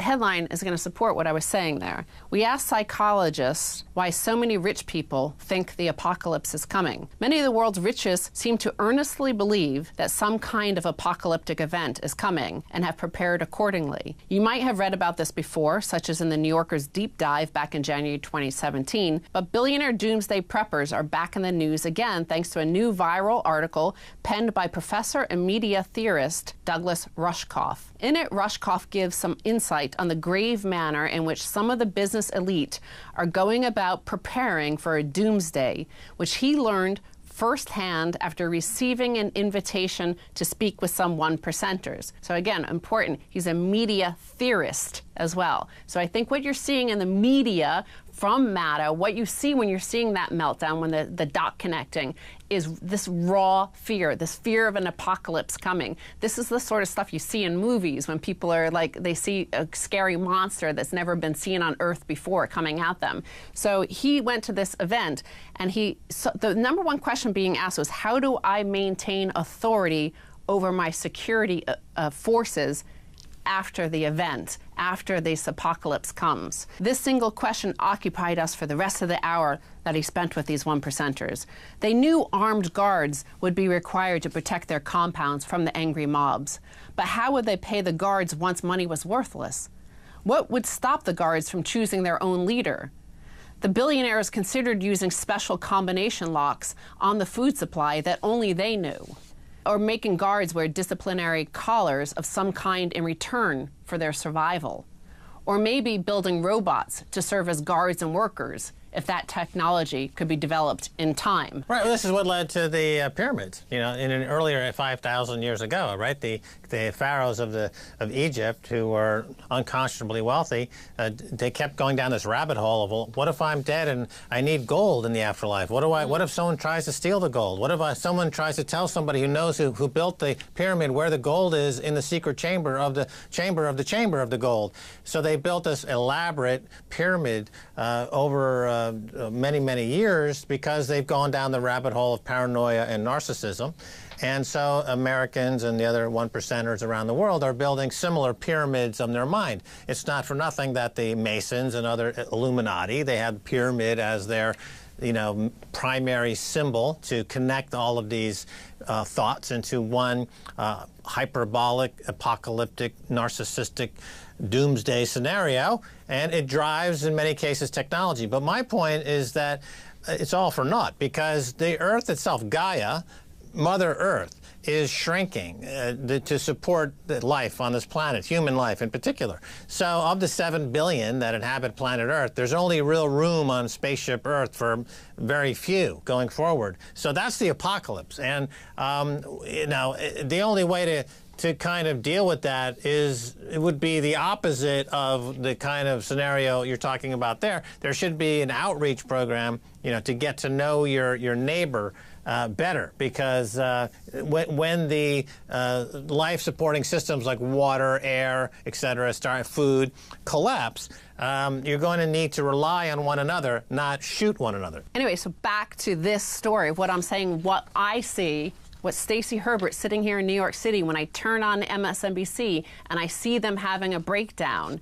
headline is going to support what I was saying there. We asked psychologists why so many rich people think the apocalypse is coming. Many of the world's richest seem to earnestly believe that some kind of apocalyptic event is coming and have prepared accordingly. You might have read about this before, such as in the New Yorker's deep dive back in January 2017, but billionaire doomsday preppers are back in the news again thanks to a new viral article penned by professor and media theorist Douglas Rushkoff. In it, Rushkoff gives some insight on the grave manner in which some of the business elite are going about preparing for a doomsday, which he learned firsthand after receiving an invitation to speak with some 1%ers. So again, important, he's a media theorist as well. So I think what you're seeing in the media from Mata, what you see when you're seeing that meltdown, when the dot connecting, is this raw fear, this fear of an apocalypse coming. This is the sort of stuff you see in movies when people are like, they see a scary monster that's never been seen on Earth before coming at them. So he went to this event, and so the number one question being asked was, how do I maintain authority over my security forces after the event, after this apocalypse comes? This single question occupied us for the rest of the hour that he spent with these 1%ers. They knew armed guards would be required to protect their compounds from the angry mobs. But how would they pay the guards once money was worthless? What would stop the guards from choosing their own leader? The billionaires considered using special combination locks on the food supply that only they knew, or making guards wear disciplinary collars of some kind in return for their survival. Or maybe building robots to serve as guards and workers, if that technology could be developed in time. Right, well, this is what led to the pyramids, you know, in an earlier 5,000 years ago, right? The pharaohs of Egypt, who were unconscionably wealthy, they kept going down this rabbit hole of, well, what if I'm dead and I need gold in the afterlife? What if someone tries to steal the gold? What if someone tries to tell somebody who knows who built the pyramid where the gold is in the secret chamber of the chamber of the gold? So they built this elaborate pyramid over many, many years because they've gone down the rabbit hole of paranoia and narcissism. And so Americans and the other 1%ers around the world are building similar pyramids of their mind. It's not for nothing that the Masons and other Illuminati, they had pyramid as their, you know, primary symbol to connect all of these thoughts into one hyperbolic, apocalyptic, narcissistic doomsday scenario, and it drives, in many cases, technology. But my point is that it's all for naught, because the Earth itself, Gaia, Mother Earth, is shrinking to support the life on this planet, human life in particular. So of the 7 billion that inhabit planet Earth, there's only real room on spaceship Earth for very few going forward. So that's the apocalypse. And, you know, the only way to kind of deal with that it would be the opposite of the kind of scenario you're talking about there. There should be an outreach program, you know, to get to know your neighbor better, because when the life-supporting systems like water, air, etc., food collapse, you're going to need to rely on one another, not shoot one another. Anyway, so back to this story. What I'm saying, what I see, what Stacey Herbert sitting here in New York City, when I turn on MSNBC and I see them having a breakdown,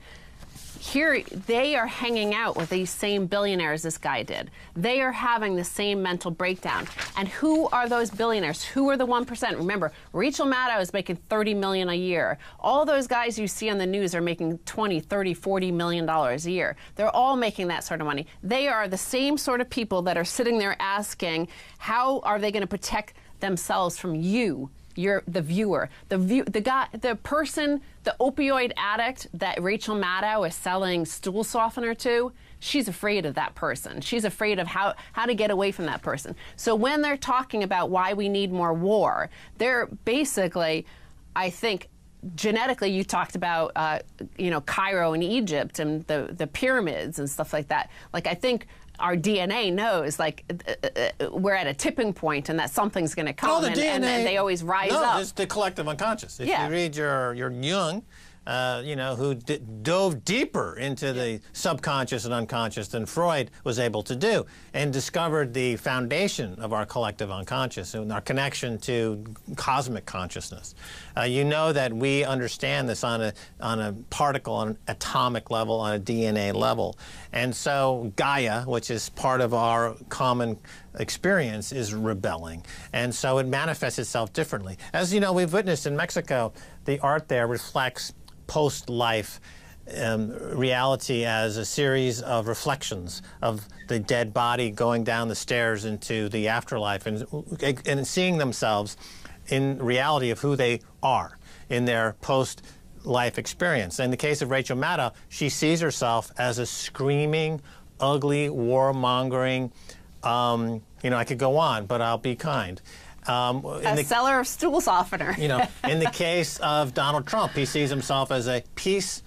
here they are hanging out with these same billionaires this guy did. They are having the same mental breakdown. And who are those billionaires? Who are the 1%? Remember, Rachel Maddow is making $30 million a year. All those guys you see on the news are making $20, $30, $40 million a year. They're all making that sort of money. They are the same sort of people that are sitting there asking, how are they going to protect themselves from you? You're the viewer, the guy, the person, the opioid addict that Rachel Maddow is selling stool softener to. She's afraid of that person. She's afraid of how to get away from that person. So when they're talking about why we need more war, they're basically, I think, genetically, you talked about, you know, Cairo and Egypt and the pyramids and stuff like that. Like, I think our DNA knows, like, we're at a tipping point and that something's going to come, and they always rise up. No, it's the collective unconscious. If you read your Jung, who dove deeper into the subconscious and unconscious than Freud was able to do, and discovered the foundation of our collective unconscious and our connection to cosmic consciousness. You know that we understand this on a particle, on an atomic level, on a DNA level. And so Gaia, which is part of our common experience, is rebelling. And so it manifests itself differently. As you know, we've witnessed in Mexico, the art there reflects post-life reality as a series of reflections of the dead body going down the stairs into the afterlife and seeing themselves in reality of who they are in their post-life experience. In the case of Rachel Maddow, she sees herself as a screaming, ugly, warmongering, I could go on, but I'll be kind. A seller of stool softener. In the case of Donald Trump, he sees himself as a peace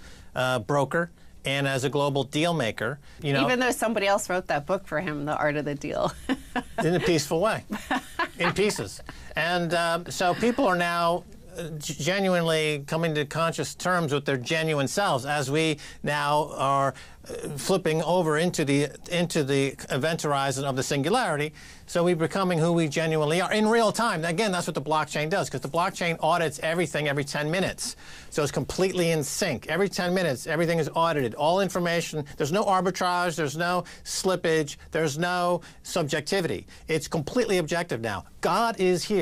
broker and as a global deal maker. Even though somebody else wrote that book for him, The Art of the Deal. In a peaceful way, in pieces. And so people are now genuinely coming to conscious terms with their genuine selves as we now are flipping over into the event horizon of the singularity. So we're becoming who we genuinely are in real time. Again, that's what the blockchain does, because the blockchain audits everything every 10 minutes. So it's completely in sync. Every 10 minutes, everything is audited. All information, there's no arbitrage, there's no slippage, there's no subjectivity. It's completely objective now. God is here.